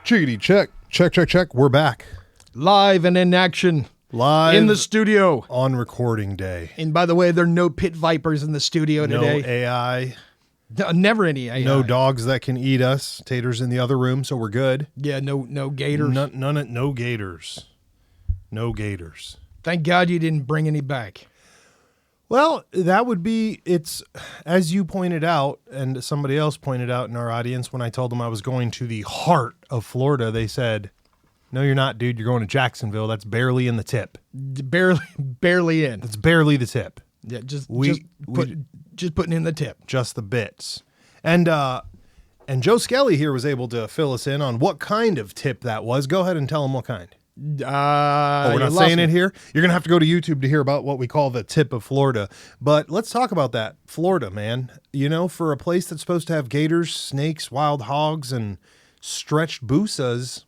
Chickadee check. Check. We're back. Live and in action. Live in the studio. on recording day. And by the way, there are no pit vipers in the studio today. No AI. Never any AI. No dogs that can eat us. Tater's in the other room, so we're good. Yeah, no gators. No gators. No gators. Thank God you didn't bring any back. Well, that would be, it's, as you pointed out, and somebody else pointed out in our audience, when I told them I was going to the heart of Florida, they said, no, you're not, dude. You're going to Jacksonville. That's barely in the tip. Barely in. That's barely the tip. Yeah, just putting in the tip. Just the bits. And Joe Skelly here was able to fill us in on what kind of tip that was. Go ahead and tell him what kind. We're not saying it here. You're going to have to go to YouTube to hear about what we call the tip of Florida. But let's talk about that. Florida, man. You know, for a place that's supposed to have gators, snakes, wild hogs, and stretched boosas,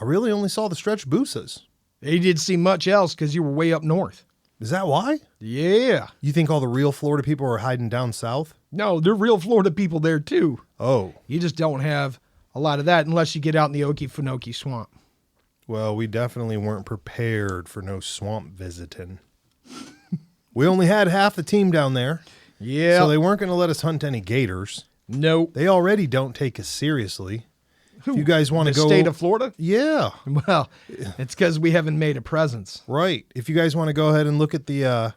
I really only saw the stretched boosas. You didn't see much else because you were way up north. Is that why? Yeah. You think all the real Florida people are hiding down south? No, they're real Florida people there too. Oh. You just don't have a lot of that unless you get out in the Okefenokee swamp. Well, we definitely weren't prepared for no swamp visiting. We only had half the team down there. Yeah. So they weren't going to let us hunt any gators. Nope. They already don't take us seriously. If you guys want to go... The state of Florida? Yeah. Well, it's because we haven't made a presence. Right. If you guys want to go ahead and look at the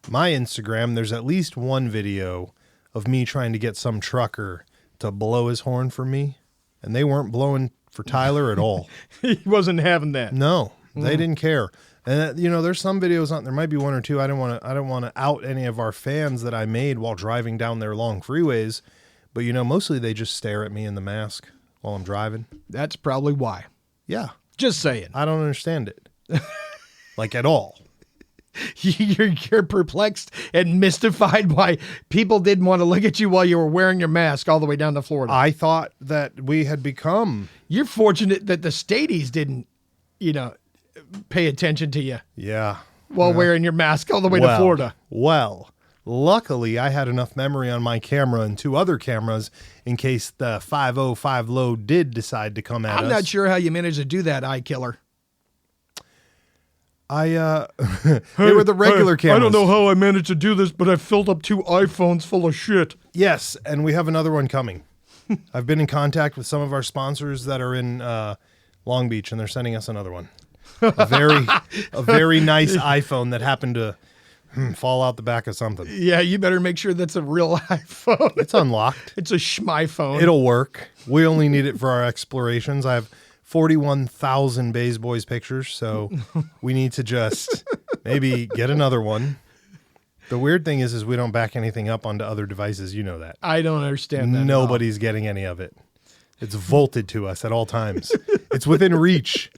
my Instagram, there's at least one video of me trying to get some trucker to blow his horn for me. And they weren't blowing for Tyler at all. He wasn't having that. No, they didn't care. And you know, there's some videos on there, might be one or two. I don't want to out any of our fans that I made while driving down their long freeways, but you know, mostly they just stare at me in the mask while I'm driving. That's probably why. Yeah. Just saying. I don't understand it. Like at all. You're perplexed and mystified why people didn't want to look at you while you were wearing your mask all the way down to Florida. I thought that we had become... You're fortunate that the Stadies didn't, pay attention to you. Yeah. While wearing your mask all the way to Florida. Well, luckily I had enough memory on my camera and two other cameras in case the 505 load did decide to come at us. I'm not sure how you managed to do that, eye killer. They were the regular cameras. I don't know how I managed to do this, but I filled up 2 iPhones full of shit. Yes, and we have another one coming. I've been in contact with some of our sponsors that are in Long Beach, and they're sending us another one. A very nice iPhone that happened to fall out the back of something. Yeah, you better make sure that's a real iPhone. It's unlocked. It's a schmy phone. It'll work. We only need it for our explorations. I have 41,000 Bays Boys pictures, so we need to just maybe get another one. The weird thing is we don't back anything up onto other devices. You know that. I don't understand that. Nobody's getting any of it. It's volted to us at all times. It's within reach.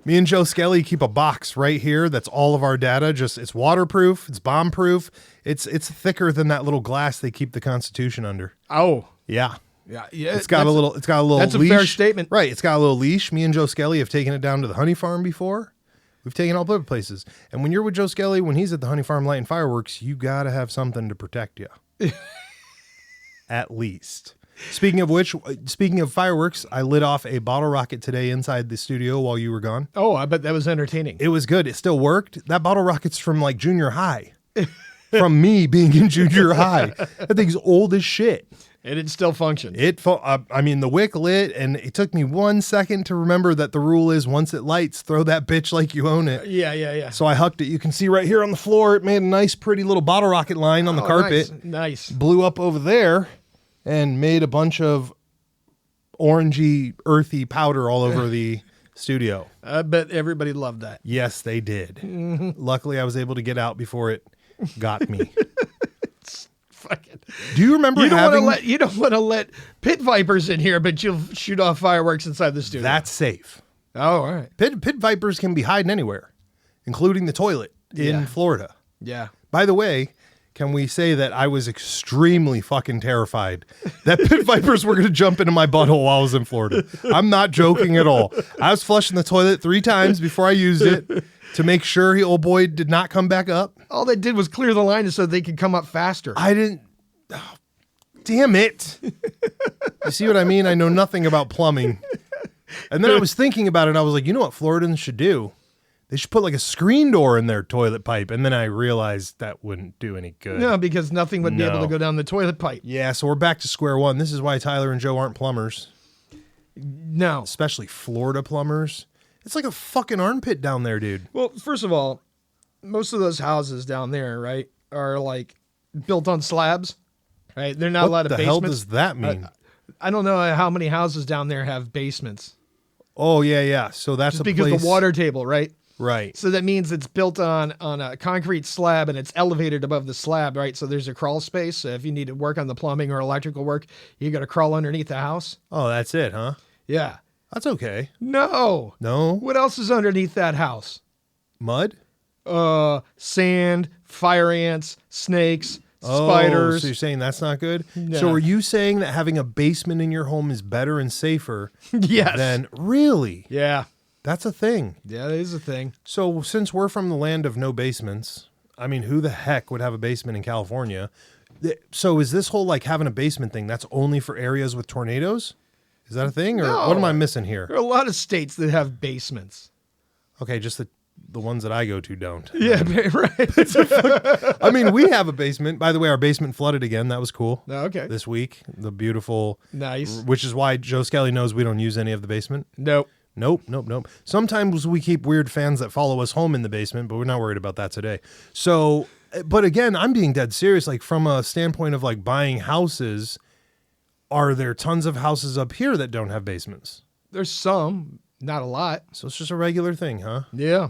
Me and Joe Skelly keep a box right here. That's all of our data. It's waterproof. It's bomb proof. It's thicker than that little glass they keep the Constitution under. Oh, yeah. Yeah. It's got a little That's leash. a fair statement. Right. It's got a little leash. Me and Joe Skelly have taken it down to the honey farm before. We've taken it all over places. And when you're with Joe Skelly, when he's at the honey farm lighting fireworks, you got to have something to protect you. At least. Speaking of fireworks, I lit off a bottle rocket today inside the studio while you were gone. Oh, I bet that was entertaining. It was good. It still worked. That bottle rocket's from like junior high. From me being in junior high. That thing's old as shit. And it still functions. The wick lit, and it took me 1 second to remember that the rule is once it lights, throw that bitch like you own it. Yeah. So I hucked it. You can see right here on the floor, it made a nice, pretty little bottle rocket line on the carpet. Nice. Blew up over there and made a bunch of orangey, earthy powder all over the studio. I bet everybody loved that. Yes, they did. Mm-hmm. Luckily, I was able to get out before it got me. Do you remember you don't want to let pit vipers in here, but you'll shoot off fireworks inside the studio. That's safe. Oh, all right. Pit vipers can be hiding anywhere, including the toilet in Florida. Yeah. By the way, can we say that I was extremely fucking terrified that pit vipers were going to jump into my butthole while I was in Florida? I'm not joking at all. I was flushing the toilet 3 times before I used it to make sure old boy did not come back up. All they did was clear the line so they could come up faster. I didn't. Oh, damn it. You see what I mean? I know nothing about plumbing. And then I was thinking about it. And I was like, you know what Floridans should do? They should put like a screen door in their toilet pipe. And then I realized that wouldn't do any good. No, because nothing would be able to go down the toilet pipe. Yeah, so we're back to square one. This is why Tyler and Joe aren't plumbers. No. Especially Florida plumbers. It's like a fucking armpit down there, dude. Well, first of all, most of those houses down there, right, are like built on slabs, right? They're not allowed to basements. What the hell does that mean? I don't know how many houses down there have basements. Oh, yeah. So that's just because the water table, right? Right. So that means it's built on a concrete slab and it's elevated above the slab, right? So there's a crawl space. So if you need to work on the plumbing or electrical work, you got to crawl underneath the house. Oh, that's it, huh? Yeah. That's okay. No. What else is underneath that house? Mud? Sand, fire ants, snakes, spiders. So you're saying that's not good? No. So are you saying that having a basement in your home is better and safer? Yes. Than really? Yeah. That's a thing. Yeah, that is a thing. So since we're from the land of no basements, I mean, who the heck would have a basement in California? So is this whole like having a basement thing, that's only for areas with tornadoes? Is that a thing? Or what am I missing here? There are a lot of states that have basements. Okay, just the ones that I go to don't. Yeah, right. I mean, we have a basement. By the way, our basement flooded again. That was cool. Okay. This week, the beautiful. Nice. Which is why Joe Skelly knows we don't use any of the basement. Nope. Sometimes we keep weird fans that follow us home in the basement, but we're not worried about that today. So, but again, I'm being dead serious. Like from a standpoint of like buying houses, are there tons of houses up here that don't have basements? There's some, not a lot. So it's just a regular thing, huh? Yeah.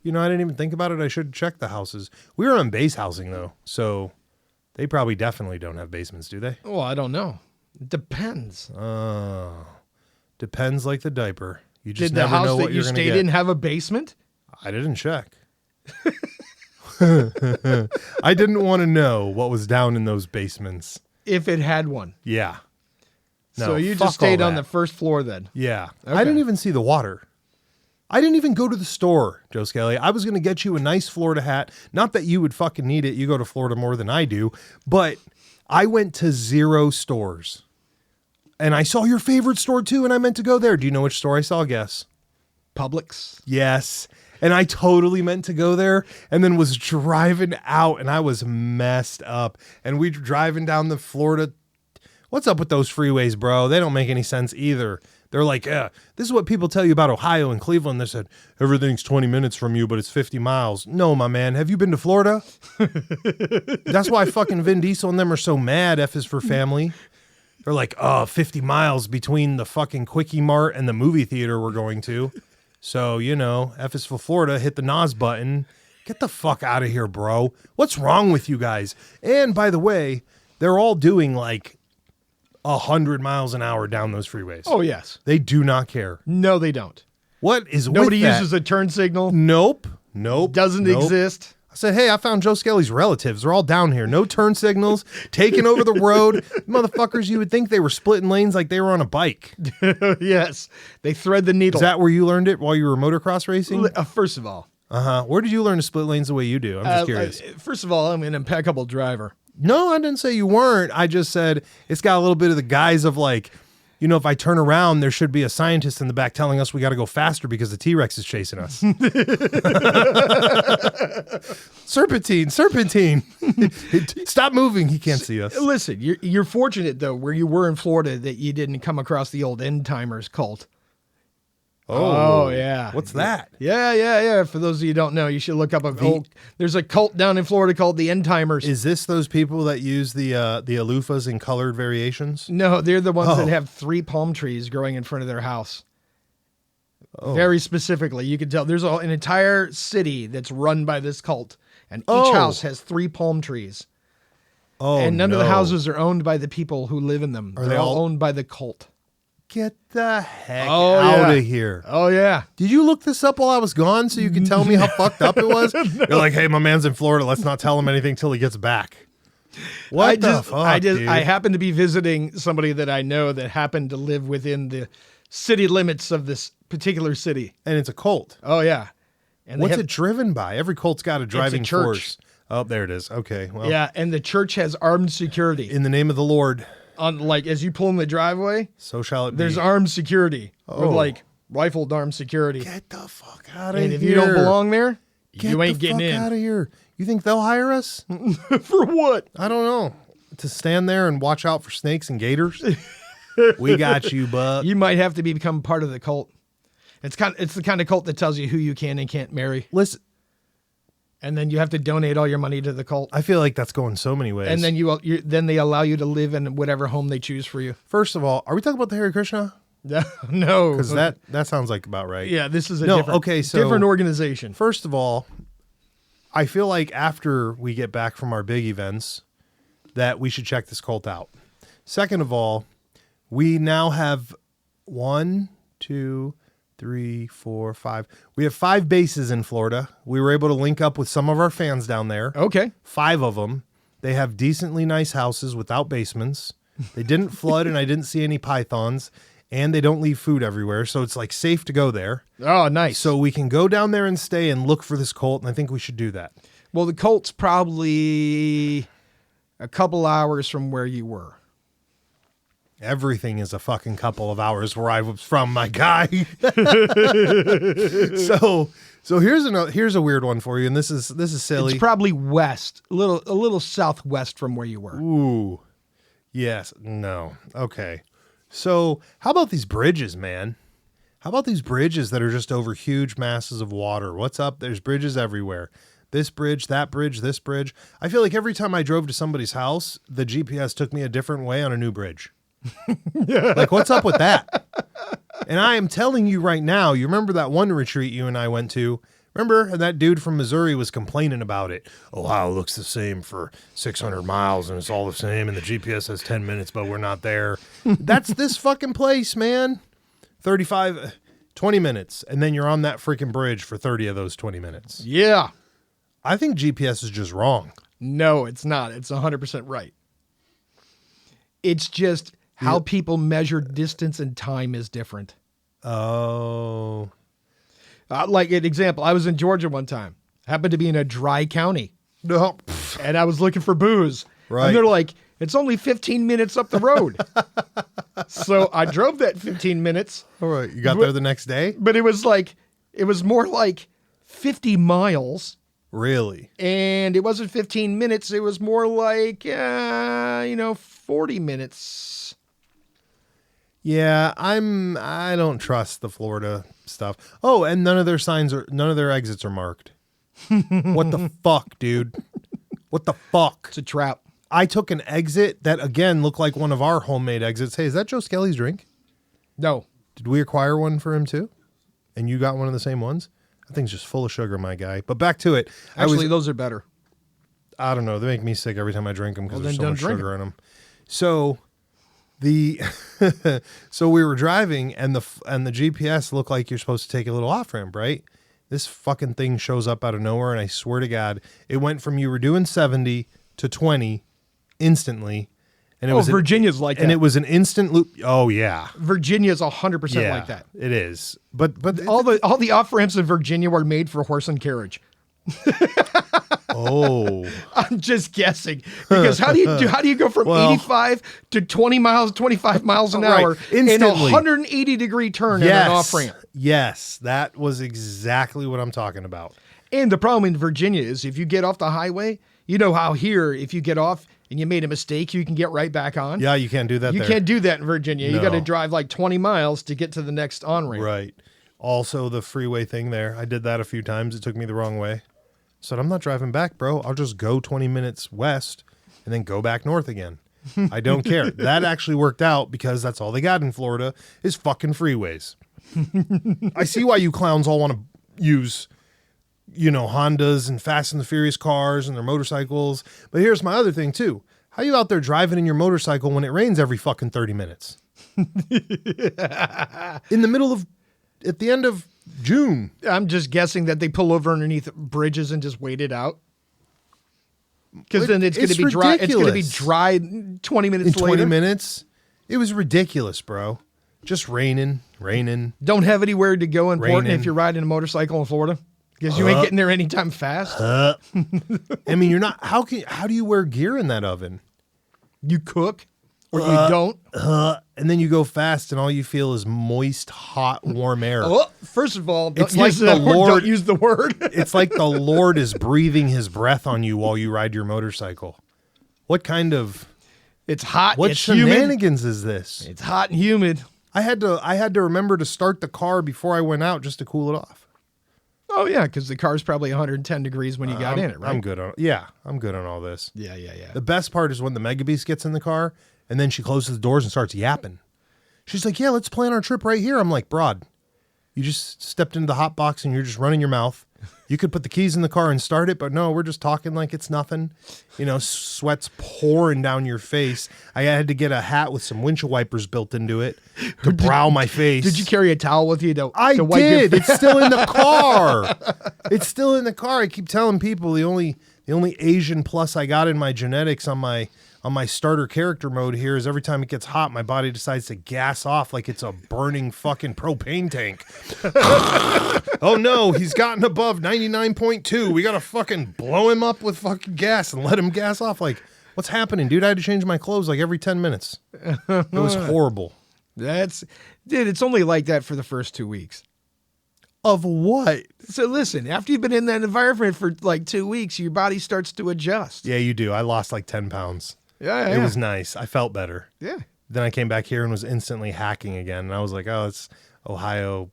You know, I didn't even think about it. I should check the houses. We were on base housing though, so they probably definitely don't have basements, do they? Oh, I don't know. It depends. Depends like the diaper. You just Did the never house know what that you're you going to stayed get. in have a basement? I didn't check. I didn't want to know what was down in those basements. If it had one. Yeah. No, so you fuck just stayed all on that. the first floor then? Yeah. Okay. I didn't even see the water. I didn't even go to the store, Joe Skelly. I was going to get you a nice Florida hat. Not that you would fucking need it. You go to Florida more than I do. But I went to 0 stores. And I saw your favorite store too, and I meant to go there. Do you know which store I saw? Guess. Publix? Yes. And I totally meant to go there and then was driving out and I was messed up. And we were driving down the Florida. What's up with those freeways, bro? They don't make any sense either. They're like, this is what people tell you about Ohio and Cleveland. They said, everything's 20 minutes from you, but it's 50 miles. No, my man. Have you been to Florida? That's why fucking Vin Diesel and them are so mad. F is for family. They're like, 50 miles between the fucking Quickie Mart and the movie theater we're going to. So, you know, F is for Florida, hit the NOS button. Get the fuck out of here, bro. What's wrong with you guys? And by the way, they're all doing like 100 miles an hour down those freeways. Oh, yes. They do not care. No, they don't. What is Nobody with that? uses a turn signal. Nope. Doesn't exist. I said, hey, I found Joe Skelly's relatives. They're all down here. No turn signals, taking over the road. Motherfuckers, you would think they were splitting lanes like they were on a bike. Yes. They thread the needle. Is that where you learned it while you were motocross racing? First of all. Uh-huh. Where did you learn to split lanes the way you do? I'm just curious. First of all, I'm an impeccable driver. No, I didn't say you weren't. I just said it's got a little bit of the guise of like, you know, if I turn around, there should be a scientist in the back telling us we got to go faster because the T-Rex is chasing us. Serpentine. Stop moving. He can't see us. Listen, you're fortunate, though, where you were in Florida that you didn't come across the old End Timers cult. Oh, yeah. What's that? Yeah. For those of you who don't know, you should look up there's a cult down in Florida called the End Timers. Is this those people that use the alufas in colored variations? No, they're the ones that have 3 palm trees growing in front of their house. Oh. Very specifically. You can tell there's an entire city that's run by this cult, and each house has 3 palm trees. Oh, and none of the houses are owned by the people who live in them. They're all owned by the cult. Get the heck out of here. Oh, yeah. Did you look this up while I was gone so you could tell me how fucked up it was? No. You're like, hey, my man's in Florida. Let's not tell him anything till he gets back. What the fuck, dude? I happened to be visiting somebody that I know that happened to live within the city limits of this particular city. And it's a cult. Oh, yeah. And what's it driven by? Every cult's got a driving force. Oh, there it is. Okay. Well, yeah, and the church has armed security. In the name of the Lord. like as you pull in the driveway, so shall it be. There's armed security. Oh. With like rifled armed security. Get the fuck out of here. And if you don't belong there, you ain't getting in. Get the fuck out of here. You think they'll hire us? For what? I don't know. To stand there and watch out for snakes and gators? We got you, bud. You might have to become part of the cult. It's the kind of cult that tells you who you can and can't marry. Listen. And then you have to donate all your money to the cult. I feel like that's going so many ways. And then then they allow you to live in whatever home they choose for you. First of all, are we talking about the Hare Krishna? No. Because that sounds like about right. Yeah, this is a different organization. First of all, I feel like after we get back from our big events that we should check this cult out. Second of all, we now have 1, 2, 3, 4, 5. We have 5 bases in Florida. We were able to link up with some of our fans down there. Okay. 5 of them. They have decently nice houses without basements. They didn't flood and I didn't see any pythons. And they don't leave food everywhere. So it's like safe to go there. Oh, nice. So we can go down there and stay and look for this cult. And I think we should do that. Well, the cult's probably a couple hours from where you were. Everything is a fucking couple of hours where I was from, my guy. So here's a weird one for you, and this is silly. It's probably west, a little southwest from where you were. Ooh, yes, no, okay. So how about these bridges, man? How about these bridges that are just over huge masses of water? What's up? There's bridges everywhere. This bridge, that bridge, this bridge. I feel like every time I drove to somebody's house, the GPS took me a different way on a new bridge. Like, what's up with that? And I am telling you right now, you remember that one retreat you and I went to? Remember that dude from Missouri was complaining about it. Ohio looks the same for 600 miles and it's all the same and the GPS says 10 minutes, but we're not there. That's this fucking place, man. 20 minutes. And then you're on that freaking bridge for 30 of those 20 minutes. Yeah. I think GPS is just wrong. No, it's not. It's 100% right. It's just how people measure distance and time is different. Oh. Like an example, I was in Georgia one time. Happened to be in a dry county. No. And I was looking for booze. Right. And they're like, it's only 15 minutes up the road. So I drove that 15 minutes. All right. You got there the next day? But it was more like 50 miles. Really? And it wasn't 15 minutes. It was more like, 40 minutes. Yeah, I don't trust the Florida stuff. Oh, and none of their exits are marked. What the fuck, dude? What the fuck? It's a trap. I took an exit that again looked like one of our homemade exits. Hey, is that Joe Skelly's drink? No. Did we acquire one for him too? And you got one of the same ones? That thing's just full of sugar, my guy. But back to it. Actually, those are better. I don't know. They make me sick every time I drink them because there's so much sugar in them. So so we were driving and the GPS looked like you're supposed to take a little off ramp, right? This fucking thing shows up out of nowhere, and I swear to God, it went from you were doing 70 to 20 instantly. And it was Virginia's like that. And it was an instant loop. Oh yeah. Virginia's 100% like that. It is. But all the off ramps in Virginia were made for horse and carriage. Oh, I'm just guessing because how do you go from 85 to 25 miles an hour in a 180 degree turn in an off ramp? Yes, that was exactly what I'm talking about. And the problem in Virginia is if you get off the highway, you know how here if you get off and you made a mistake, you can get right back on. Yeah, you can't do that. You can't do that in Virginia. No. You got to drive like 20 miles to get to the next on ramp. Right. Also, the freeway thing there, I did that a few times. It took me the wrong way. Said, I'm not driving back, bro. I'll just go 20 minutes west and then go back north again. I don't care. That actually worked out because that's all they got in Florida is fucking freeways. I see why you clowns all want to use, Hondas and Fast and the Furious cars and their motorcycles. But here's my other thing, too. How you out there driving in your motorcycle when it rains every fucking 30 minutes? At the end of June. I'm just guessing that they pull over underneath bridges and just wait it out. Because then it's going to be dry. It's going to be dry 20 minutes later. 20 minutes? It was ridiculous, bro. Just raining. Don't have anywhere to go important if you're riding a motorcycle in Florida. Because you ain't getting there anytime fast. I mean, you're not. How do you wear gear in that oven? You cook. Or you don't. And then you go fast, and all you feel is moist, hot, warm air. Oh, first of all, It's like the Lord. Don't use the word. It's like the Lord is breathing his breath on you while you ride your motorcycle. What kind of... It's hot. What it's shenanigans humid. is this? It's hot and humid. I had to remember to start the car before I went out just to cool it off. Oh yeah, because the car's probably 110 degrees when you got in it, right? I'm good on all this. Yeah. The best part is when the Mega Beast gets in the car and then she closes the doors and starts yapping. She's like, "Yeah, let's plan our trip right here." I'm like, "Broad, you just stepped into the hot box and you're just running your mouth. You could put the keys in the car and start it, but no, we're just talking like it's nothing. You know, sweat's pouring down your face. I had to get a hat with some windshield wipers built into it to brow my face. Did you carry a towel with you to I wipe did. your It's still in the car. It's still in the car. I keep telling people the only Asian plus I got in my genetics on my starter character mode here is every time it gets hot, my body decides to gas off like it's a burning fucking propane tank. Oh no, he's gotten above 99.2. We gotta fucking blow him up with fucking gas and let him gas off. Like, what's happening, dude? I had to change my clothes like every 10 minutes. It was horrible. Dude, it's only like that for the first 2 weeks. Of what? So listen, after you've been in that environment for like 2 weeks, your body starts to adjust. Yeah, you do. I lost like 10 pounds. Yeah. It was nice. I felt better. Yeah. Then I came back here and was instantly hacking again. And I was like, oh, it's Ohio,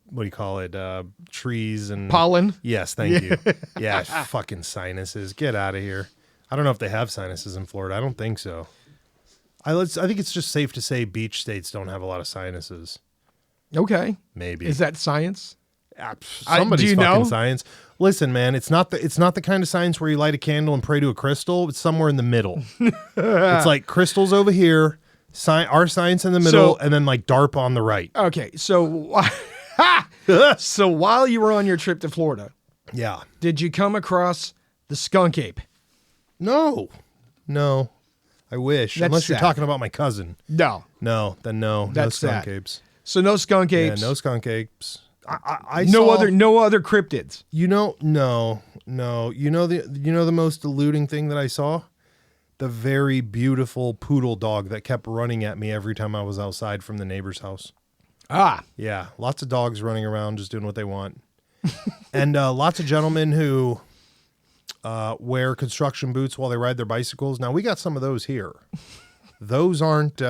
what do you call it? Trees and... Pollen? Yes, thank you. Yeah, fucking sinuses. Get out of here. I don't know if they have sinuses in Florida. I don't think so. I think it's just safe to say beach states don't have a lot of sinuses. Okay. Maybe. Is that science? Somebody's fucking know? science. Listen, man, it's not the kind of science where you light a candle and pray to a crystal. It's somewhere in the middle. It's like crystals over here, our science in the middle, and then like DARPA on the right. Okay, so so while you were on your trip to Florida, yeah, did you come across the skunk ape? No. I wish. That's Unless you're sad. talking about my cousin. No. No. No That's skunk sad. apes. So no skunk apes. Yeah, no skunk apes. I no saw, other cryptids. No. You know the most eluding thing that I saw? The very beautiful poodle dog that kept running at me every time I was outside from the neighbor's house. Ah. Yeah, lots of dogs running around just doing what they want. And lots of gentlemen who wear construction boots while they ride their bicycles. Now, we got some of those here. Those aren't...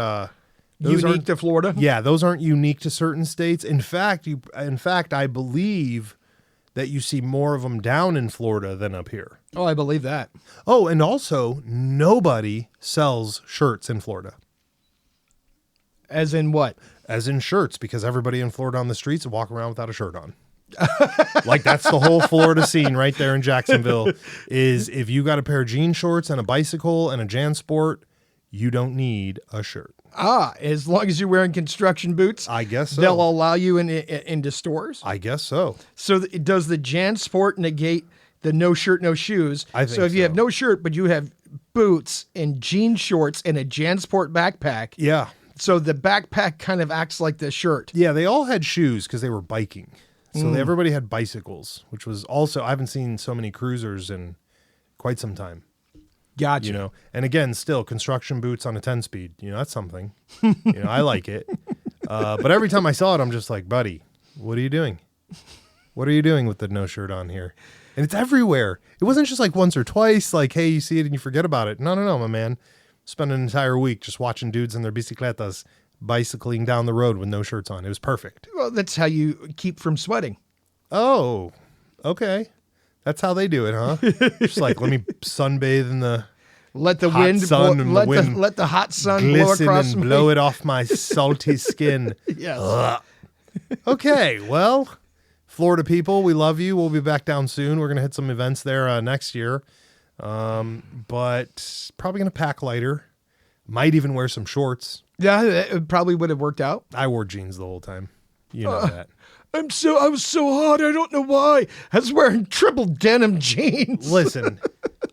unique to Florida? Yeah, those aren't unique to certain states. In fact, I believe that you see more of them down in Florida than up here. Oh, I believe that. Oh, and also, nobody sells shirts in Florida. As in what? As in shirts, because everybody in Florida on the streets walk around without a shirt on. Like, that's the whole Florida scene right there in Jacksonville, is if you got a pair of jean shorts and a bicycle and a JanSport, you don't need a shirt. Ah, as long as you're wearing construction boots, I guess so. They'll allow you into stores. I guess so. So does the JanSport negate the no shirt, no shoes? I think so. If you so. have no shirt, but you have boots and jean shorts and a JanSport backpack, Yeah. so the backpack kind of acts like the shirt. Yeah, they all had shoes because they were biking. So everybody had bicycles, which was also, I haven't seen so many cruisers in quite some time. Gotcha. You know, and again, still construction boots on a 10-speed. You know, that's something. I like it. But every time I saw it, I'm just like, buddy, what are you doing? What are you doing with the no shirt on here? And it's everywhere. It wasn't just like once or twice, like, hey, you see it and you forget about it. No, my man. Spent an entire week just watching dudes in their bicicletas bicycling down the road with no shirts on. It was perfect. Well, that's how you keep from sweating. Oh, okay. That's how they do it, huh? Just like, let me sunbathe in the Let the hot wind sun and the wind let the hot sun blow glisten across and me. blow it off my salty skin. Yes. Ugh. Okay, well, Florida people, we love you. We'll be back down soon. We're going to hit some events there next year. But probably going to pack lighter. Might even wear some shorts. Yeah, it probably would have worked out. I wore jeans the whole time. You know that. I was so hot. I don't know why. I was wearing triple denim jeans. Listen,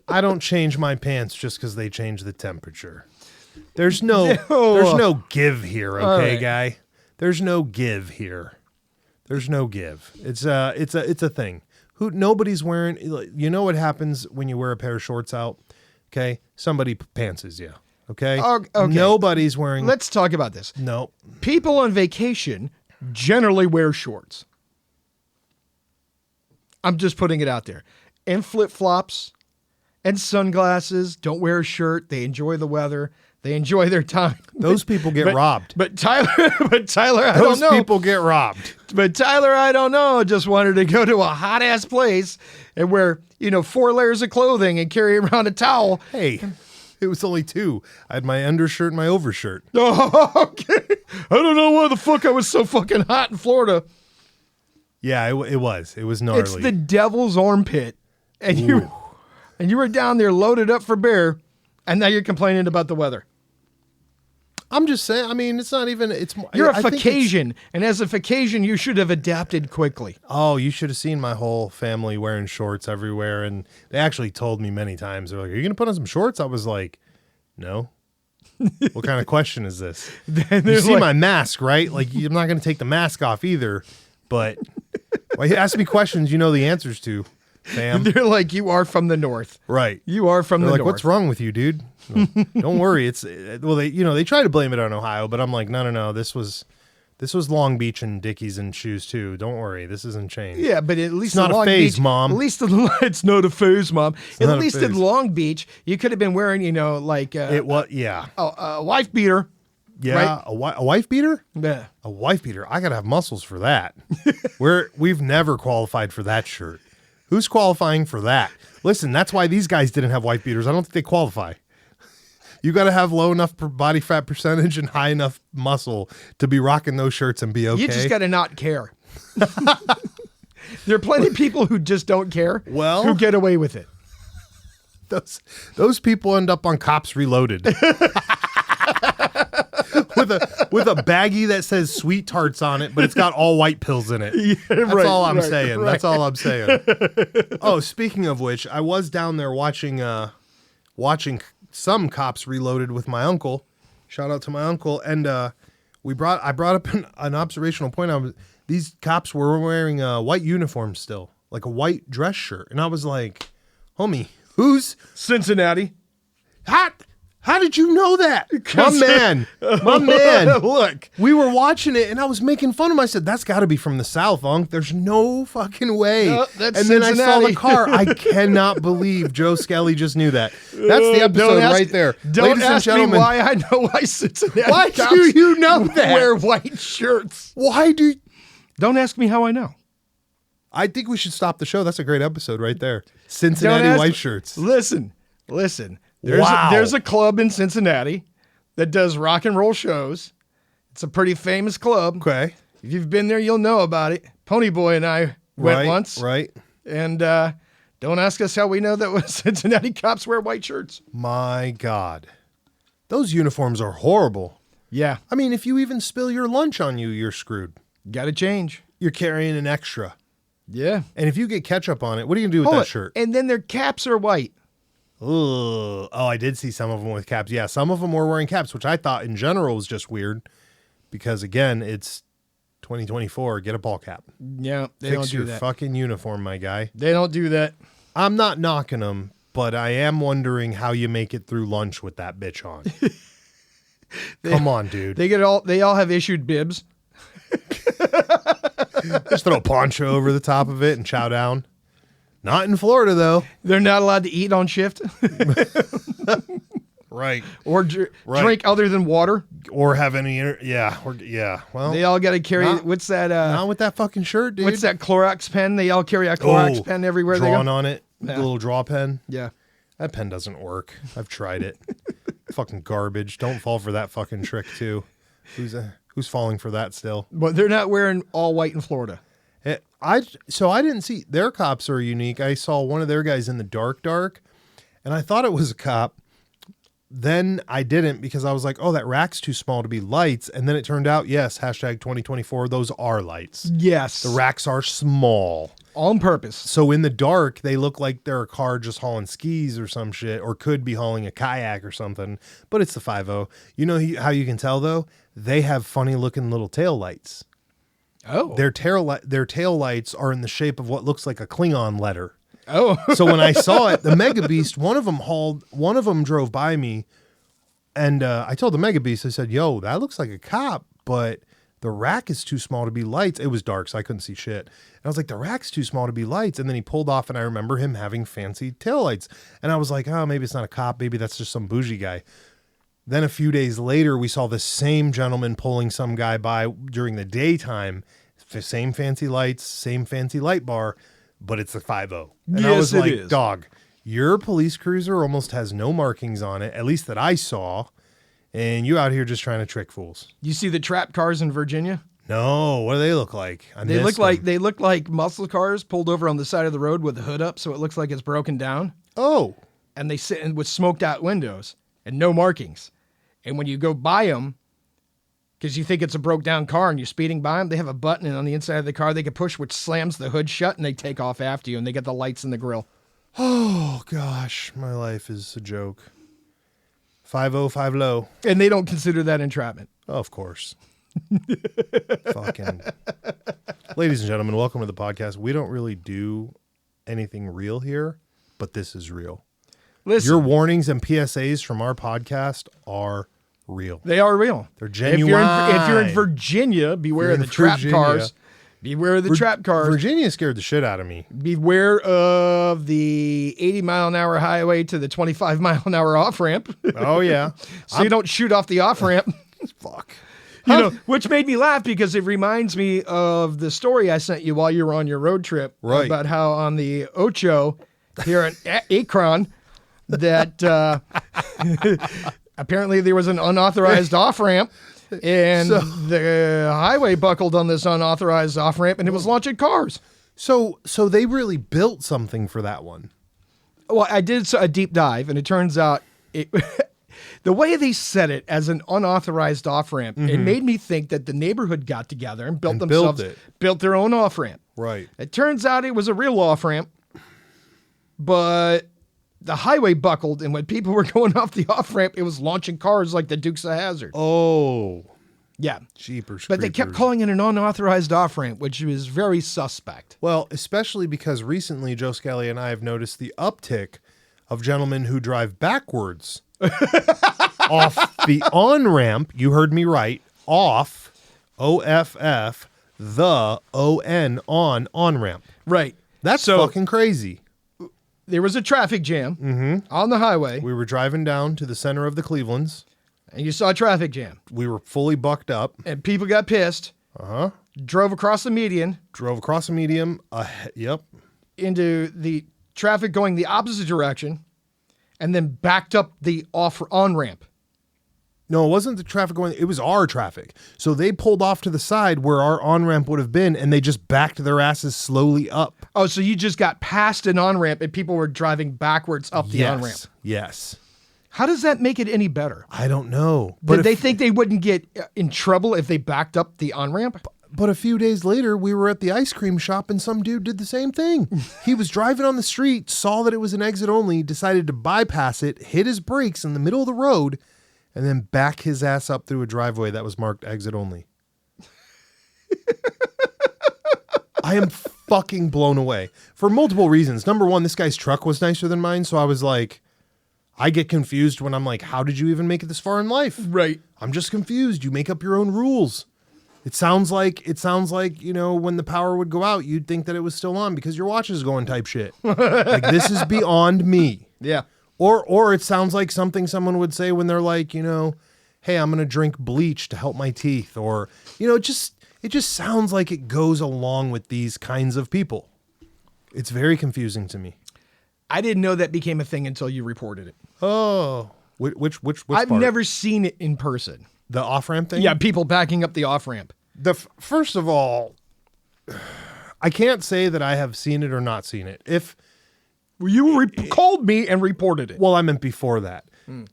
I don't change my pants just because they change the temperature. There's no give here, okay, right. guy? There's no give here. There's no give. It's a thing. Nobody's wearing. You know what happens when you wear a pair of shorts out? Okay, somebody pantses you. Okay? Okay. Nobody's wearing... Let's talk about this. No. People on vacation generally wear shorts. I'm just putting it out there. And flip-flops and sunglasses. Don't wear a shirt. They enjoy the weather. They enjoy their time. Those people get robbed. But Tyler, I don't know. Those people get robbed. But Tyler, I don't know. Just wanted to go to a hot-ass place and wear, 4 layers of clothing and carry around a towel. Hey, it was only 2. I had my undershirt and my overshirt. Oh, okay. I don't know why the fuck I was so fucking hot in Florida. Yeah, it was. It was gnarly. It's the devil's armpit. And you were down there loaded up for bear, and now you're complaining about the weather. I'm just saying, it's not even, You're a Caucasian, and as a Caucasian, you should have adapted quickly. Oh, you should have seen my whole family wearing shorts everywhere, and they actually told me many times, they're like, are you going to put on some shorts? I was like, no. What kind of question is this? You see my mask, right? Like, I'm not going to take the mask off either, but well, you ask me questions you know the answers to, fam. They're like, you are from the north. Right. You are from the north. What's wrong with you, dude? Don't worry. They try to blame it on Ohio, but I'm like, no. This was Long Beach and Dickies and shoes too. Don't worry, this isn't changed. Yeah, but at least it's not a phase, Beach, Mom. At least it's not a phase, Mom. At least in Long Beach, you could have been wearing, it was a wife beater. Yeah, right? a wife beater. Yeah, a wife beater. I gotta have muscles for that. We've never qualified for that shirt. Who's qualifying for that? Listen, that's why these guys didn't have wife beaters. I don't think they qualify. You got to have low enough body fat percentage and high enough muscle to be rocking those shirts and be okay. You just got to not care. There are plenty of people who just don't care. Well, who get away with it. Those people end up on Cops Reloaded. with a baggie that says Sweet Tarts on it, but it's got all white pills in it. Yeah, That's all I'm saying. Right. That's all I'm saying. Oh, speaking of which, I was down there watching some Cops Reloaded with my uncle. Shout out to my uncle. And I brought up an observational point. These cops were wearing white uniforms still, like a white dress shirt. And I was like, homie, who's Cincinnati? How did you know that? My man. Look, we were watching it and I was making fun of him. I said, that's got to be from the South, Unc. There's no fucking way. That's and Cincinnati. Then I saw the car. I cannot believe Joe Skelly just knew that. That's the episode right there. Don't ask me why I know why Cincinnati. Why do you know that? Wear white shirts. Don't ask me how I know. I think we should stop the show. That's a great episode right there. Cincinnati white shirts. Listen. There's a club in Cincinnati that does rock and roll shows. It's a pretty famous club. Okay. If you've been there, you'll know about it. Ponyboy and I went once. Right. And don't ask us how we know that Cincinnati cops wear white shirts. My God. Those uniforms are horrible. Yeah. I mean, if you even spill your lunch on you, you're screwed. Got to change. You're carrying an extra. Yeah. And if you get ketchup on it, what are you going to do with that shirt? And then their caps are white. Ugh. Oh, I did see some of them with caps. Yeah, some of them were wearing caps, which I thought in general was just weird because, again, it's 2024. Get a ball cap. Yeah, they don't do that. Fix your fucking uniform, my guy. They don't do that. I'm not knocking them, but I am wondering how you make it through lunch with that bitch on. Come on, dude. They all have issued bibs. Just throw a poncho over the top of it and chow down. Not in Florida, though. They're not allowed to eat on shift. Right. Or drink other than water. Or have any, well. They all got to carry, what's that? Not with that fucking shirt, dude. What's that Clorox pen? They all carry a Clorox pen everywhere they go. Drawn on it. Yeah. The little draw pen. Yeah. That pen doesn't work. I've tried it. Fucking garbage. Don't fall for that fucking trick, too. Who's falling for that still? But they're not wearing all white in Florida. So I didn't see, their cops are unique. I saw one of their guys in the dark, and I thought it was a cop. Then I didn't because I was like, oh, that rack's too small to be lights. And then it turned out, yes, hashtag 2024, those are lights. Yes. The racks are small. On purpose. So in the dark, they look like they're a car just hauling skis or some shit, or could be hauling a kayak or something. But it's the 5.0. You know how you can tell, though? They have funny looking little tail lights. Oh. Their tail lights are in the shape of what looks like a Klingon letter. Oh. So when I saw it, the Mega Beast, one of them drove by me And I told the Mega Beast, I said, yo, that looks like a cop, but the rack is too small to be lights. It was dark, so I couldn't see shit. And I was like, the rack's too small to be lights. And then he pulled off, and I remember him having fancy taillights. And I was like, oh, maybe it's not a cop. Maybe that's just some bougie guy. Then a few days later, we saw the same gentleman pulling some guy by during the daytime. Same fancy lights, same fancy light bar, but it's a 5.0. And yes, I was like, is. dog, your police cruiser almost has no markings on it, at least that I saw. And you out here just trying to trick fools. You see the trap cars in Virginia? No, what do they look like? They look like muscle cars pulled over on the side of the road with the hood up, so it looks like it's broken down. Oh, And they sit with smoked out windows and no markings. And when you go by them, because you think it's a broke down car and you're speeding by them, they have a button on the inside of the car they can push, which slams the hood shut, and they take off after you, and they get the lights in the grill. oh gosh, my life is a joke. 5.0, 5 low. And they don't consider that entrapment. Oh, of course. Fucking. Ladies and gentlemen, welcome to the podcast. We don't really do anything real here, but this is real. Listen, Your warnings and PSAs from our podcast are real. they are real. They're genuine. If you're in Virginia, beware of the trap cars. Beware of the trap cars. Virginia scared the shit out of me. Beware of the 80-mile-an-hour highway to the 25-mile-an-hour off-ramp. Oh, yeah. So you don't shoot off the off-ramp. Fuck. You know, which made me laugh because it reminds me of the story I sent you while you were on your road trip. Right. About how on the Ocho here in Akron that apparently there was an unauthorized off-ramp. And the highway buckled on this unauthorized off-ramp, and it was launching cars. So they really built something for that one. Well, I did a deep dive, and it turns out the way they set it as an unauthorized off-ramp, it made me think that the neighborhood got together and built their own off-ramp. Right. It turns out it was a real off-ramp, but the highway buckled, and when people were going off the off-ramp, it was launching cars like the Dukes of Hazzard. Oh. Yeah. Jeepers. But they kept calling it an unauthorized off-ramp, which was very suspect. Well, especially because recently Joe Scally and I have noticed the uptick of gentlemen who drive backwards off the on-ramp. You heard me right. Off, O-F-F, the O-N, on-ramp. Right. That's fucking crazy. There was a traffic jam on the highway. We were driving down to the center of the Clevelands. And you saw a traffic jam. We were fully bucked up. And people got pissed. Uh-huh. Drove across the median. Drove across the median. Yep. Into the traffic going the opposite direction. And then backed up the on-ramp. No, it wasn't the traffic going. It was our traffic. So they pulled off to the side where our on-ramp would have been, and they just backed their asses slowly up. Oh, so you just got past an on-ramp, and people were driving backwards up the on-ramp. Yes. How does that make it any better? I don't know. But Did they think they wouldn't get in trouble if they backed up the on-ramp? But a few days later, we were at the ice cream shop, and some dude did the same thing. He was driving on the street, saw that it was an exit only, decided to bypass it, hit his brakes in the middle of the road, and then back his ass up through a driveway that was marked exit only. I am fucking blown away for multiple reasons. Number one, this guy's truck was nicer than mine. So I was like, I get confused when I'm like, how did you even make it this far in life? Right. I'm just confused. You make up your own rules. It sounds like, you know, when the power would go out, you'd think that it was still on because your watch is going type shit. Like, this is beyond me. Yeah. Or it sounds like something someone would say when they're like, you know, hey, I'm going to drink bleach to help my teeth. Or, you know, it just sounds like it goes along with these kinds of people. It's very confusing to me. I didn't know that became a thing until you reported it. Oh, which I've part? never seen it in person. The off-ramp thing? Yeah, people backing up the off-ramp. First of all, I can't say that I have seen it or not seen it. If you called me and reported it. Well, I meant before that.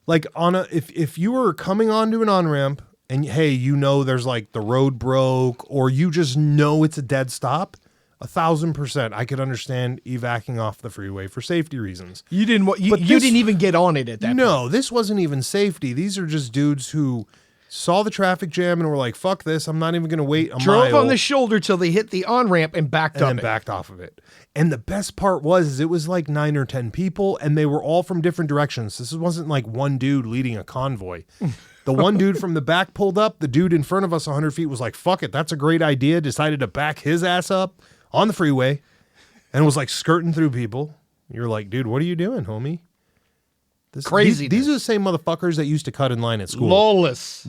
Like if you were coming onto an on-ramp and hey, you know there's like the road broke or you just know it's a dead stop, 1,000% I could understand evacing off the freeway for safety reasons. You didn't. You didn't even get on it at that point. No, this wasn't even safety. These are just dudes who saw the traffic jam and were like, fuck this. I'm not even going to wait a Drove mile. on the shoulder till they hit the on-ramp and backed up. And then backed off of it. And the best part was it was like 9 or 10 people, and they were all from different directions. This wasn't like one dude leading a convoy. The one dude from the back pulled up. The dude in front of us 100 feet was like, fuck it, that's a great idea. Decided to back his ass up on the freeway and was like skirting through people. You're like, dude, what are you doing, homie? Crazy. These are the same motherfuckers that used to cut in line at school. Lawless.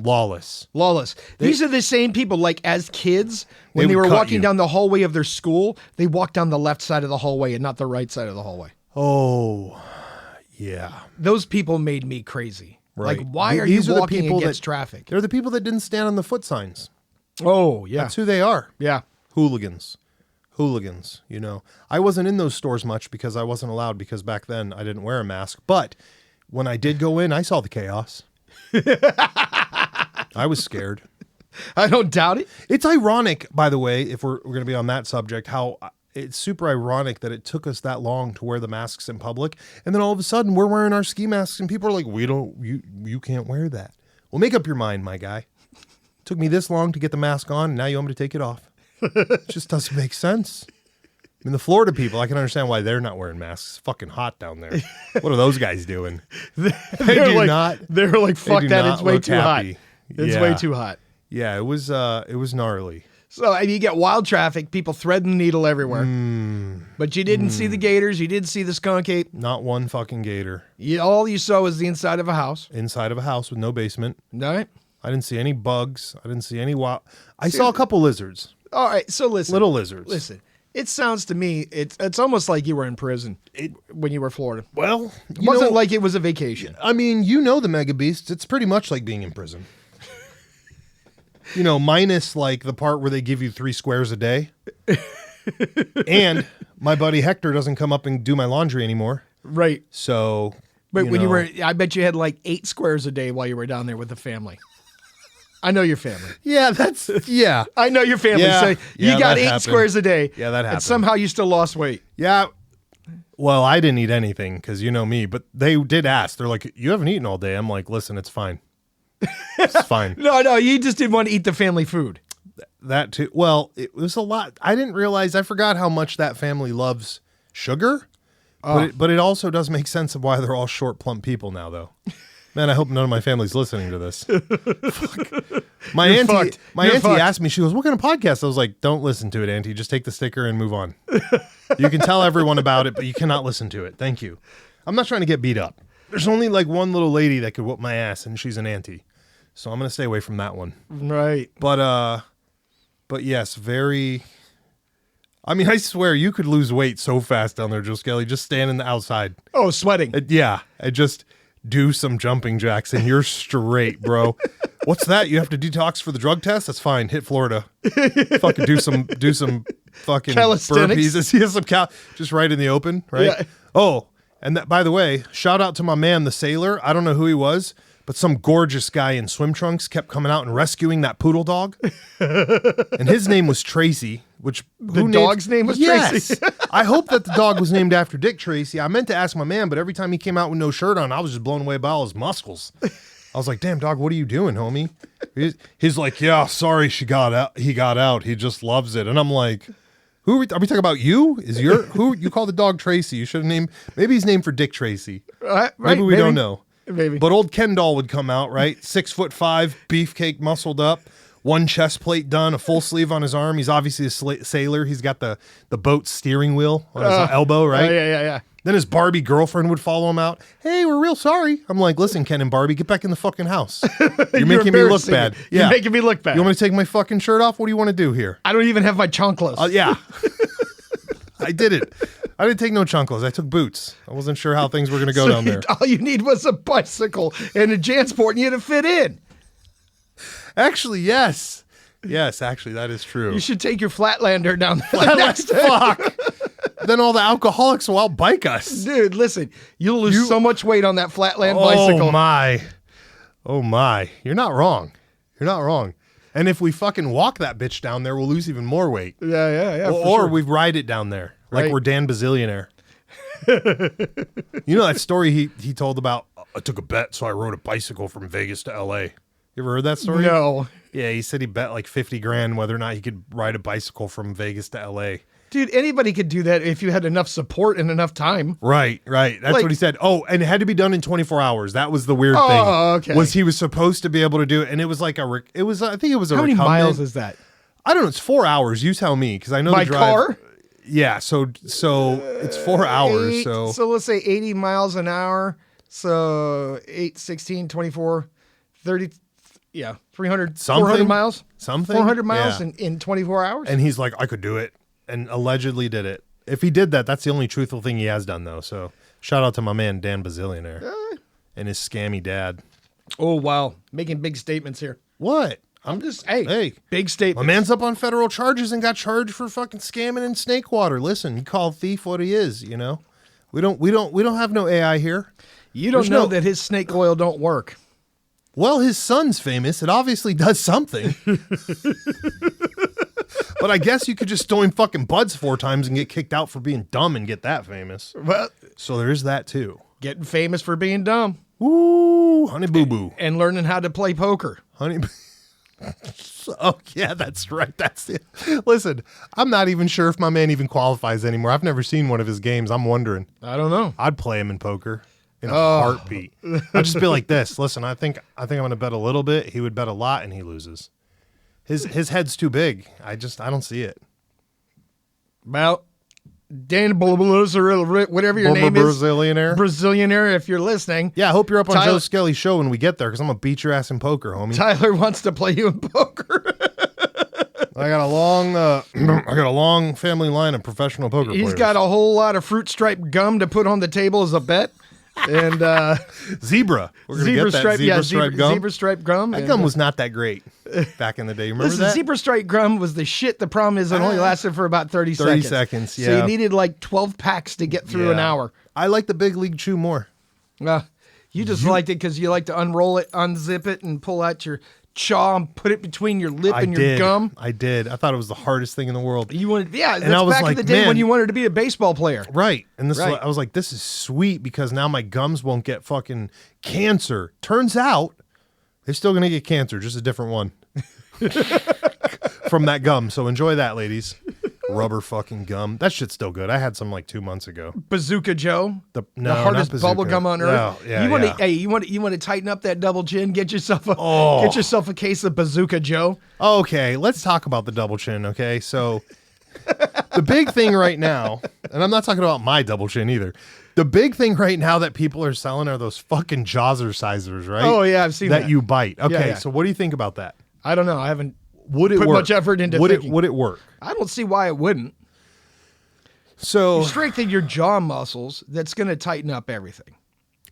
These are the same people, like as kids, when they were walking down the hallway of their school, they walked down the left side of the hallway and not the right side of the hallway. Oh, yeah. Those people made me crazy. Right. Like, why are you walking against traffic? They're the people that didn't stand on the foot signs. Oh, yeah. That's who they are. Yeah. Hooligans, you know. I wasn't in those stores much because I wasn't allowed because back then I didn't wear a mask. But when I did go in, I saw the chaos. I was scared. I don't doubt it. It's ironic, by the way, if we're going to be on that subject, how it's super ironic that it took us that long to wear the masks in public. And then all of a sudden we're wearing our ski masks and people are like, you can't wear that. Well, make up your mind, my guy. It took me this long to get the mask on. And now you want me to take it off. It just doesn't make sense. I mean, the Florida people, I can understand why they're not wearing masks. It's fucking hot down there. What are those guys doing? They're like, fuck that. It's way too hot. It's way too hot. Yeah, it was gnarly. So and you get wild traffic, people threading the needle everywhere. But you didn't see the gators. You didn't see the skunk ape. Not one fucking gator. All you saw was the inside of a house. Inside of a house with no basement. All right. I didn't see any bugs. I didn't see any wild. I saw a couple lizards. All right, so listen. Little lizards. Listen. It sounds to me, it's almost like you were in prison when you were in Florida. Well, it wasn't like it was a vacation. I mean, you know the mega beasts. It's pretty much like being in prison. Minus like the part where they give you 3 squares a day. And my buddy Hector doesn't come up and do my laundry anymore. Right. So, but when you were, I bet you had like 8 squares a day while you were down there with the family. I know your family. Yeah, yeah. I know your family. Yeah, so you got 8 squares a day. Yeah, that happened. And somehow you still lost weight. Yeah. Well, I didn't eat anything because you know me, but they did ask. They're like, you haven't eaten all day. I'm like, listen, it's fine. It's fine. No, you just didn't want to eat the family food. That too. Well, it was a lot. I didn't realize. I forgot how much that family loves sugar. But it also does make sense of why they're all short, plump people now, though. Man, I hope none of my family's listening to this. My auntie asked me, she goes, what kind of podcast? I was like, don't listen to it, Auntie. Just take the sticker and move on. You can tell everyone about it, but you cannot listen to it. Thank you. I'm not trying to get beat up. There's only like one little lady that could whoop my ass, and she's an auntie. So I'm going to stay away from that one. Right. But yes, very... I mean, I swear you could lose weight so fast down there, Joe Skelly, just standing outside. Oh, sweating. Yeah. Just do some jumping jacks and you're straight, bro. What's that? You have to detox for the drug test? That's fine. Hit Florida. Fucking do some fucking burpees. Just right in the open, right? Yeah. Oh, and that, by the way, shout out to my man, the sailor. I don't know who he was, but some gorgeous guy in swim trunks kept coming out and rescuing that poodle dog. And his name was Tracy, which... The dog's name was Tracy? Yes. I hope that the dog was named after Dick Tracy. I meant to ask my man, but every time he came out with no shirt on, I was just blown away by all his muscles. I was like, damn, dog, what are you doing, homie? He's like, yeah, sorry he got out. He just loves it. And I'm like... Are we talking about you? Who you call the dog Tracy? You should have named, maybe he's named for Dick Tracy. Right, maybe we don't know. Maybe. But old Ken doll would come out, right? 6'5", beefcake muscled up, one chest plate done, a full sleeve on his arm. He's obviously a sailor. He's got the boat steering wheel on his elbow, right? Yeah. Then his Barbie girlfriend would follow him out. Hey, we're real sorry. I'm like, listen, Ken and Barbie, get back in the fucking house. You're making me look bad. You're making me look bad. You want me to take my fucking shirt off? What do you want to do here? I don't even have my chanclas. Yeah. I did it. I didn't take no chanclas. I took boots. I wasn't sure how things were going to go down there. All you need was a bicycle and a JanSport and you to fit in. Actually, yes. Yes, actually, that is true. You should take your Flatlander down there. Fuck. Then all the alcoholics will outbike us. Dude, listen, you'll lose so much weight on that Flatland bicycle. Oh, my. You're not wrong. And if we fucking walk that bitch down there, we'll lose even more weight. Yeah. Or we ride it down there like we're Dan Bazillionaire. You know that story he told about, I took a bet, so I rode a bicycle from Vegas to L.A. You ever heard that story? No. Yeah, he said he bet like 50 grand whether or not he could ride a bicycle from Vegas to LA. Dude, anybody could do that if you had enough support and enough time. Right. That's what he said. Oh, and it had to be done in 24 hours. That was the weird thing. Oh, okay. Was he was supposed to be able to do it, and it was like I think it was a How many recumbent. miles is that? I don't know. It's 4 hours. You tell me, because I know By the drive. car? Yeah. So it's 4 hours. So let's say 80 miles an hour. So 8, 16, 24, 30. Yeah, 300, Something? 400 miles. Something? 400 miles Yeah. in 24 hours. And he's like, I could do it, and allegedly did it. If he did that, that's the only truthful thing he has done, though. So shout out to my man Dan Bazillionaire and his scammy dad. Oh wow, making big statements here. What? I'm just big statements. My man's up on federal charges and got charged for fucking scamming in snake water. Listen, he called thief what he is. You know, we don't have no AI here. You don't know that his snake oil don't work. Well, his son's famous. It obviously does something. But I guess you could just join fucking Buds 4 times and get kicked out for being dumb and get that famous. Well, So there is that too. getting famous for being dumb. Ooh, honey boo boo. And learning how to play poker. Honey. Oh, yeah, that's right. That's it. Listen, I'm not even sure if my man even qualifies anymore. I've never seen one of his games. I'm wondering. I don't know. I'd play him in poker in a heartbeat. I'd just be like this. Listen, I think I'm going to bet a little bit. He would bet a lot and he loses. His head's too big. I don't see it. Well, Dan Balazar, whatever your name is. Brazilianaire, if you're listening. Yeah, I hope you're up on Joe Skelly's show when we get there, because I'm going to beat your ass in poker, homie. Tyler wants to play you in poker. I got a long family line of professional poker players. He's got a whole lot of fruit stripe gum to put on the table as a bet. And zebra. We're gonna get that stripe gum. Zebra stripe gum. That gum was not that great back in the day. You remember Listen, that? Zebra stripe gum was the shit. The problem is it only lasted for about 30 seconds. 30 seconds, yeah. So you needed like 12 packs to get through an hour. I like the Big League Chew more. You just liked it because you like to unroll it, unzip it, and pull out your chaw and put it between your lip and your gum. I did. I thought it was the hardest thing in the world. You wanted, that's and I was back like, in the day man, when you wanted to be a baseball player. Right. And I was like, this is sweet because now my gums won't get fucking cancer. Turns out they're still going to get cancer, just a different one from that gum. So enjoy that, ladies. Rubber fucking gum. That shit's still good. I had some like 2 months ago. Bazooka Joe. The hardest bubble gum on earth. No, yeah, you want to tighten up that double chin, get yourself a case of Bazooka Joe. Okay, let's talk about the double chin, okay? So the big thing right now, and I'm not talking about my double chin either. The big thing right now that people are selling are those fucking Jazzercisers, right? Oh yeah, I've seen that. That you bite. Okay, yeah. So what do you think about that? I don't know. I haven't put work? Much effort into thinking. Would it work? I don't see why it wouldn't. So you strengthen your jaw muscles. That's going to tighten up everything.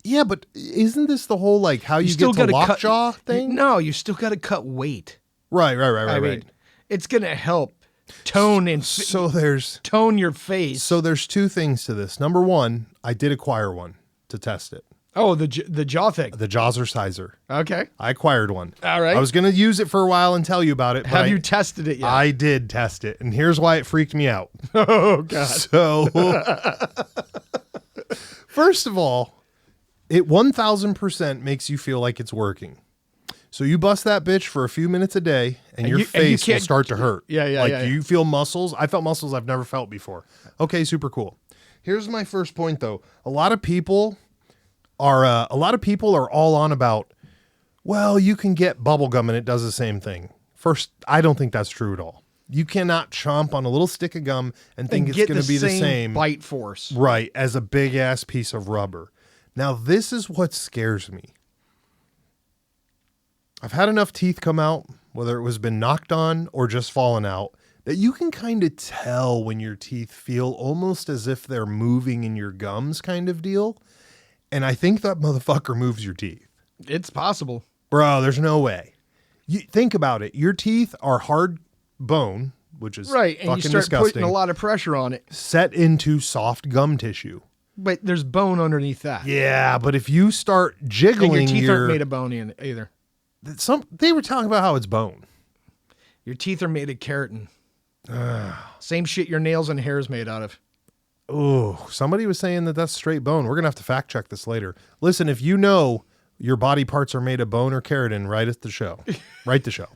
Yeah, but isn't this the whole like how you get to lockjaw thing? No, you still got to cut weight. Right. I mean, it's going to help tone and tone your face. So there's two things to this. Number one, I did acquire one to test it. Oh, the jaw thing. The Jazzerciser. Okay. I acquired one. All right. I was going to use it for a while and tell you about it. Have you tested it yet? I did test it, and here's why it freaked me out. Oh, God. So, first of all, it 1,000% makes you feel like it's working. So you bust that bitch for a few minutes a day, and your face will start to hurt. Yeah. You feel muscles. I felt muscles I've never felt before. Okay, super cool. Here's my first point, though. A lot of people are all on about, well, you can get bubble gum and it does the same thing. First, I don't think that's true at all. You cannot chomp on a little stick of gum and think it's going to be the same bite force, right, as a big ass piece of rubber. Now, this is what scares me. I've had enough teeth come out, whether it was been knocked on or just fallen out, that you can kind of tell when your teeth feel almost as if they're moving in your gums kind of deal. And I think that motherfucker moves your teeth. It's possible. Bro, there's no way. You think about it. Your teeth are hard bone, which is right, fucking and you start disgusting, putting a lot of pressure on it. set into soft gum tissue. But there's bone underneath that. Yeah, but if you start jiggling and your teeth aren't made of bone either. They were talking about how it's bone. Your teeth are made of keratin. Same shit your nails and hair is made out of. Oh, somebody was saying that that's straight bone. We're going to have to fact check this later. Listen, if you know, your body parts are made of bone or keratin, write the show. Write the show.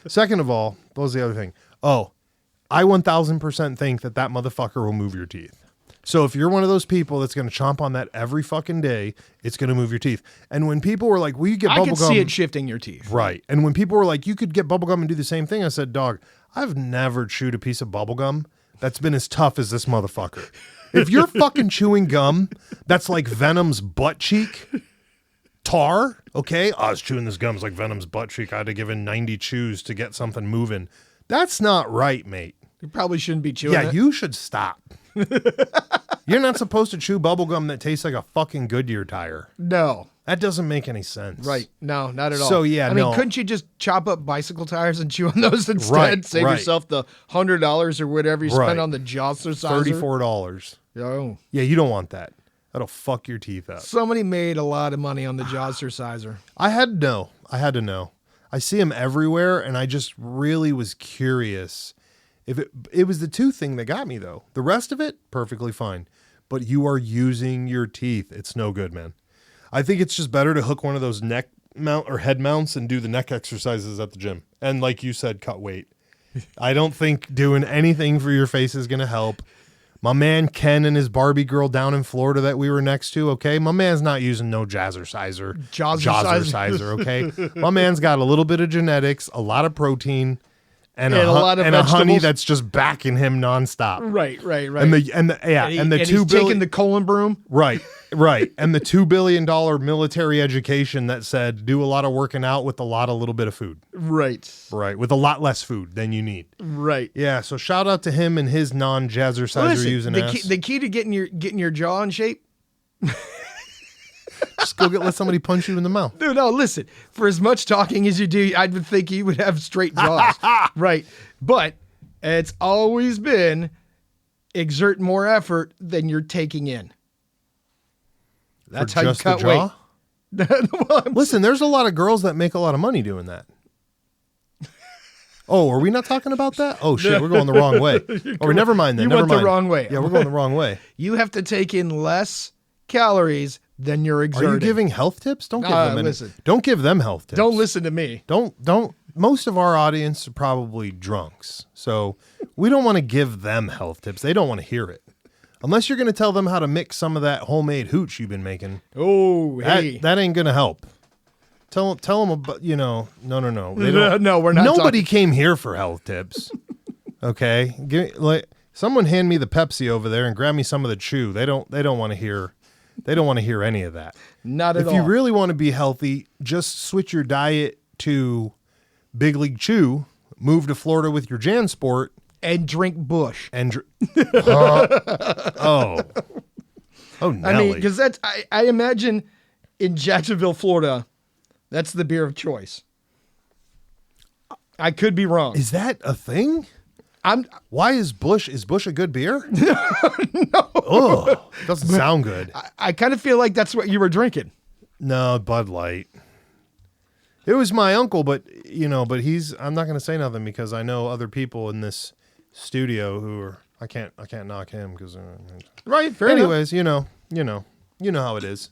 Second of all, what was the other thing? Oh, I 1000% think that motherfucker will move your teeth. So if you're one of those people that's going to chomp on that every fucking day, it's going to move your teeth. And when people were like, "Will you get bubble gum?" I can see it shifting your teeth. Right. And when people were like, "You could get bubble gum and do the same thing," I said, "Dog, I've never chewed a piece of bubble gum that's been as tough as this motherfucker. If you're fucking chewing gum that's like Venom's butt cheek tar, okay? I was chewing this gum, it's like Venom's butt cheek. I had to give in 90 chews to get something moving. That's not right, mate. You probably shouldn't be chewing it. You should stop. You're not supposed to chew bubble gum that tastes like a fucking Goodyear tire. No. That doesn't make any sense. Right. No, not at all. So, yeah, I mean, couldn't you just chop up bicycle tires and chew on those instead? Right, Save yourself the $100 or whatever you spend on the jaw exerciser? $34. Oh. Yeah, you don't want that. That'll fuck your teeth up. Somebody made a lot of money on the jaw exerciser. I had to know. I see them everywhere, and I just really was curious. If it was the tooth thing that got me, though. The rest of it, perfectly fine. But you are using your teeth. It's no good, man. I think it's just better to hook one of those neck mount or head mounts and do the neck exercises at the gym. And like you said, cut weight. I don't think doing anything for your face is going to help. My man Ken and his Barbie girl down in Florida that we were next to, okay? My man's not using no jazzerciser, okay? My man's got a little bit of genetics, a lot of protein, and a honey that's just backing him nonstop. Right. And he's taking the colon broom. Right. And the $2 billion military education that said do a lot of working out with a little bit of food. Right. With a lot less food than you need. Right. Yeah. So shout out to him and his non-jazzerciser using ass. The key to getting your jaw in shape. Just go let somebody punch you in the mouth. No, listen. For as much talking as you do, I would think you would have straight jaws. Right. But it's always been exert more effort than you're taking in. That's how you cut weight. Listen, there's a lot of girls that make a lot of money doing that. Oh, are we not talking about that? Oh, shit, we're going the wrong way. Oh, never mind then. You went the wrong way. Yeah, we're going the wrong way. You have to take in less calories than you're exerting. Are you giving health tips? Don't give them listen. Don't give them health tips. Don't listen to me. Don't. Most of our audience are probably drunks, so we don't want to give them health tips. They don't want to hear it. Unless you're going to tell them how to mix some of that homemade hooch you've been making. Oh, hey. That ain't going to help. Tell them about, no. No, we're not. Nobody came here for health tips. Okay? Someone hand me the Pepsi over there and grab me some of the chew. They don't want to hear any of that. Not at all. If you really want to be healthy, just switch your diet to Big League Chew, move to Florida with your JanSport, and drink Bush. And Nelly. I mean, because that's I imagine in Jacksonville, Florida, that's the beer of choice. I could be wrong. Is that a thing? Why is Bush a good beer? No. Oh, doesn't sound good. I kind of feel like that's what you were drinking. No, Bud Light. It was my uncle, but I'm not going to say nothing because I know other people in this studio who are, I can't knock him because right. Fair anyways, enough. you know how it is.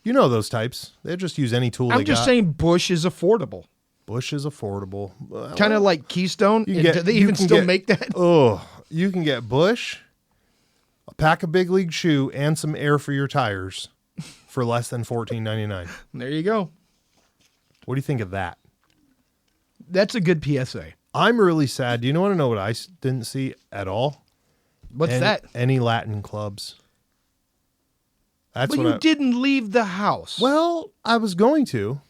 You know those types. They just use any tool. I'm just saying Bush is affordable. Bush is affordable. Kind of like Keystone. Do they even still make that? Oh, you can get Bush, a pack of Big League Chew, and some air for your tires for less than $14.99. There you go. What do you think of that? That's a good PSA. I'm really sad. Do you want to know what I didn't see at all? What's that? Any Latin clubs. That's well, you didn't leave the house. Well, I was going to,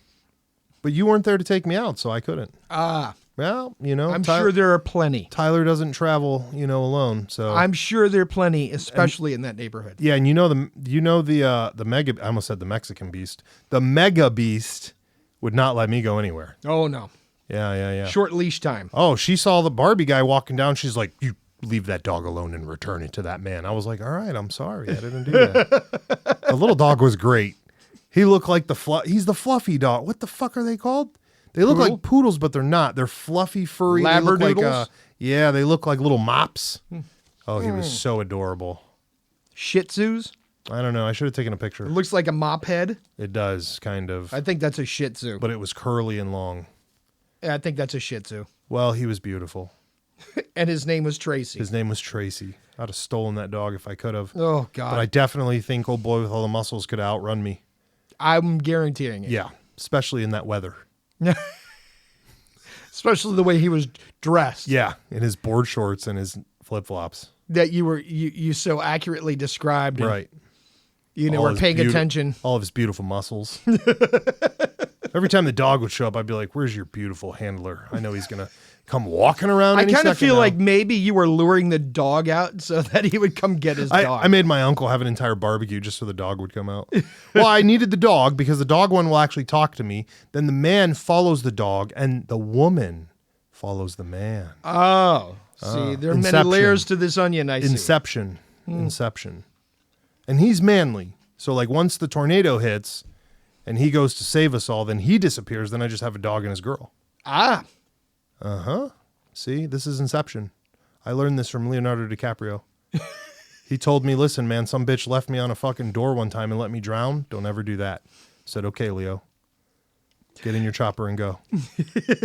but you weren't there to take me out, so I couldn't. Well, I'm sure there are plenty. Tyler doesn't travel, alone. So I'm sure there are plenty, especially in that neighborhood. Yeah, and the mega. I almost said the Mexican beast. The mega beast would not let me go anywhere. Oh no. Yeah. Short leash time. Oh, she saw the Barbie guy walking down. She's like, "You leave that dog alone and return it to that man." I was like, "All right, I'm sorry, I didn't do that." The little dog was great. He looked like he's the fluffy dog. What the fuck are they called? They look like poodles, but they're not. They're fluffy, furry. Labradoodles? They look like little mops. Oh, he was so adorable. Shih Tzus? I don't know. I should have taken a picture. It looks like a mop head. It does, kind of. I think that's a Shih Tzu. But it was curly and long. Yeah, I think that's a Shih Tzu. Well, he was beautiful. And his name was Tracy. His name was Tracy. I'd have stolen that dog if I could have. Oh, God. But I definitely think old boy with all the muscles could outrun me. I'm guaranteeing it. Yeah, especially in that weather. Especially the way he was dressed. Yeah, in his board shorts and his flip-flops. That you so accurately described. Right. You know, we're paying attention. All of his beautiful muscles. Every time the dog would show up, I'd be like, where's your beautiful handler? I know he's going to come walking around. I kind of feel like maybe you were luring the dog out so that he would come get his dog. I made my uncle have an entire barbecue just so the dog would come out. Well, I needed the dog because the dog one will actually talk to me. Then the man follows the dog and the woman follows the man. Oh, see, there are many layers to this onion, I see. Inception. And he's manly. So like once the tornado hits and he goes to save us all, then he disappears. Then I just have a dog and his girl. Ah. Uh-huh. See, this is Inception. I learned this from Leonardo DiCaprio. He told me, listen, man, some bitch left me on a fucking door one time and let me drown. Don't ever do that. I said, okay, Leo. Get in your chopper and go.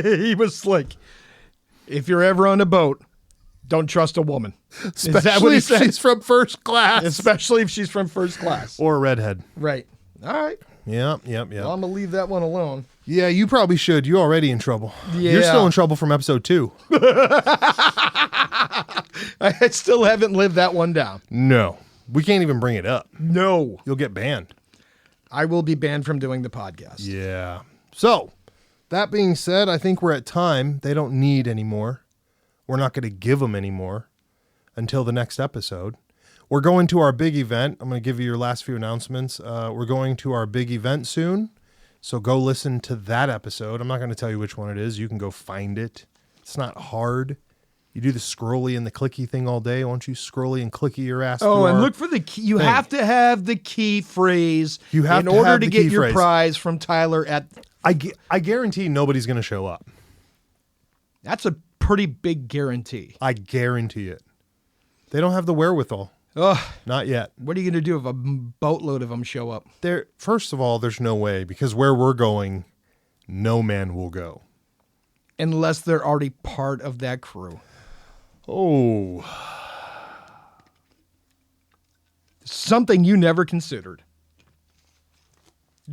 He was like, if you're ever on a boat, don't trust a woman. Especially is that what he if said? She's from first class. Especially if she's from first class. Or a redhead. Right. All right. Yep. Well, I'm going to leave that one alone. Yeah, you probably should. You're already in trouble. Yeah. You're still in trouble from episode 2. I still haven't lived that one down. No. We can't even bring it up. No. You'll get banned. I will be banned from doing the podcast. Yeah. So, that being said, I think we're at time. They don't need any more. We're not going to give them any more until the next episode. We're going to our big event. I'm going to give you your last few announcements. We're going to our big event soon. So go listen to that episode. I'm not going to tell you which one it is. You can go find it. It's not hard. You do the scrolly and the clicky thing all day. Why don't you scrolly and clicky your ass? Oh, and look for the key. You have to have the key phrase in order to get your prize from Tyler at... I guarantee nobody's going to show up. That's a pretty big guarantee. I guarantee it. They don't have the wherewithal. Ugh. Not yet. What are you going to do if a boatload of them show up? First of all, there's no way, because where we're going, no man will go. Unless they're already part of that crew. Oh. Something you never considered.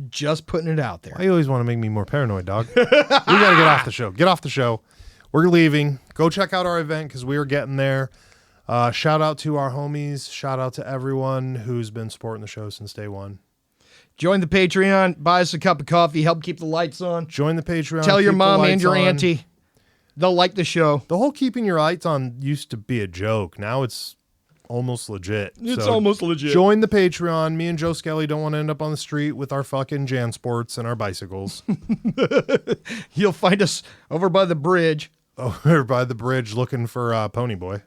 Just putting it out there. Why you always want to make me more paranoid, dog? We got to get off the show. Get off the show. We're leaving. Go check out our event because we are getting there. Shout out to our homies. Shout out to everyone who's been supporting the show since day one. Join the Patreon. Buy us a cup of coffee. Help keep the lights on. Join the Patreon. Tell your mom and your auntie. They'll like the show. The whole keeping your lights on used to be a joke. Now it's almost legit. It's almost legit. Join the Patreon. Me and Joe Skelly don't want to end up on the street with our fucking Jansports and our bicycles. You'll find us over by the bridge. Over by the bridge looking for Pony Boy.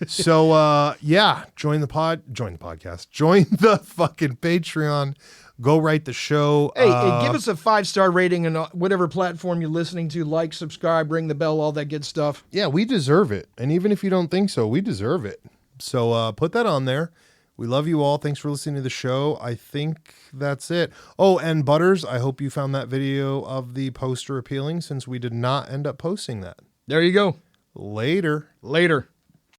So, yeah, join the podcast. Join the fucking Patreon. Go write the show. Hey, give us a 5-star rating on whatever platform you're listening to. Like, subscribe, ring the bell, all that good stuff. Yeah, we deserve it. And even if you don't think so, we deserve it. So put that on there. We love you all. Thanks for listening to the show. I think that's it. Oh, and Butters, I hope you found that video of the poster appealing since we did not end up posting that. There you go. Later. Later.